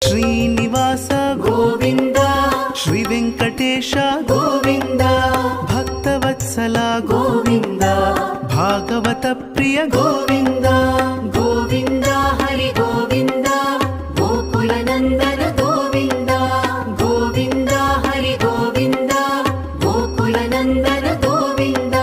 ಶ್ರೀನಿವಾಸ ಗೋವಿಂದ ಶ್ರೀ ವೆಂಕಟೇಶ ಗೋವಿಂದ ಭಕ್ತವತ್ಸಲ ಗೋವಿಂದ ಭಾಗವತ ಪ್ರಿಯ ಗೋವಿಂದ ಗೋವಿಂದ ಹರಿ ಗೋವಿಂದ ಗೋಕುಲ ನಂದನ ಗೋವಿಂದ ಗೋವಿಂದ ಹರಿ ಗೋವಿಂದ ಗೋಕುಲ ನಂದನ ಗೋವಿಂದ.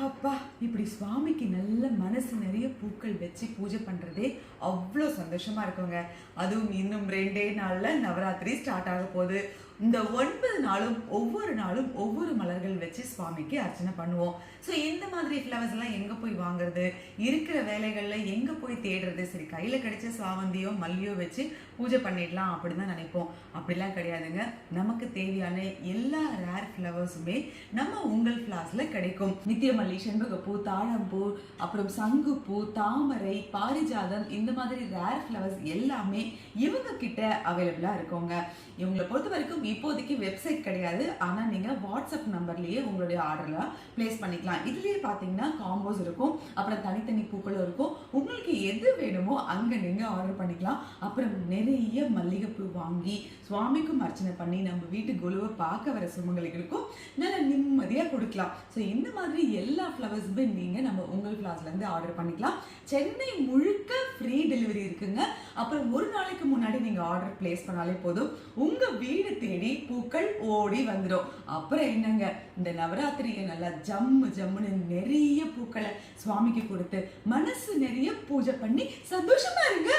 அப்பா, இப்படி சுவாமிக்கு நல்ல மனசு நிறைய பூக்கள் வச்சு பூஜை பண்றதே அவ்வளோ சந்தோஷமா இருக்குங்க. அதுவும் இன்னும் 2 நாள்ல நவராத்திரி ஸ்டார்ட் ஆக போகுது. இந்த 9 நாளும் ஒவ்வொரு நாளும் ஒவ்வொரு மலர்கள் வச்சு சுவாமிக்கு அர்ச்சனை பண்ணுவோம். ஸோ இந்த மாதிரி ஃப்ளவர்ஸ் எல்லாம் எங்க போய் வாங்குறது, இருக்கிற வேலைகள்ல எங்க போய் தேடுறது? சரி, கையில கிடைச்ச சாவந்தியோ மல்லியோ வச்சு பூஜை பண்ணிடலாம் அப்படின்னு தான் நினைப்போம். அப்படிலாம் கிடையாதுங்க. நமக்கு தேவையான எல்லா ரேர் ஃப்ளவர்ஸுமே நம்ம உங்கள் ஃப்ளார்ஸ்ல கிடைக்கும். நித்தியமல்லி, செண்பகப்பூ, தாழம்பூ, அப்புறம் சங்குப்பூ, தாமரை, பாரிஜாதம், இந்த மாதிரி ரேர் ஃப்ளவர்ஸ் எல்லாமே இவங்க கிட்ட அவைலபிளா இருக்குங்க. இவங்களை பொறுத்த வரைக்கும் இப்போதைக்கு வெப்சைட் கிடையாது. ஆனா நீங்க வாட்ஸ்அப் நம்பர்லயே உங்களுடைய ஆர்டர்லாம் பிளேஸ் பண்ணிக்கலாம். இதுலயே பாத்தீங்கன்னா காம்போஸ் இருக்கும், அப்புறம் தனித்தனி பூக்களும் இருக்கும். உங்களுக்கு எது வேணுமோ அங்க நீங்க ஆர்டர் பண்ணிக்கலாம். அப்புறம் நிறைய மல்லிகைப்பூ வாங்கி சுவாமிக்கும் அர்ச்சனை பண்ணி நம்ம வீட்டு குழுவை பார்க்க வர சுமங்கலிகளுக்கும் நல்லா நிம்மதியா கொடுக்கலாம். ஸோ இந்த மாதிரி எல்லா ஃப்ளவர்ஸுமே நீங்க நம்ம உங்கள் ஃப்ளார்ஸ்ல இருந்து ஆர்டர் பண்ணிக்கலாம். சென்னை முழுக்க ஃப்ரீ டெலிவரி இருக்குங்க. அப்புறம் ஒரு நாளைக்கு முன்னாடி நீங்க ஆர்டர் பிளேஸ் பண்ணாலே போதும், உங்க வீடு தேடி பூக்கள் ஓடி வந்துடும். அப்புறம் என்னங்க, இந்த நவராத்திரியை நல்லா ஜம்மு ஜம்முன்னு நிறைய பூக்களை சுவாமிக்கு கொடுத்து மனசு நிறைய பூஜை பண்ணி சந்தோஷமா இருங்க.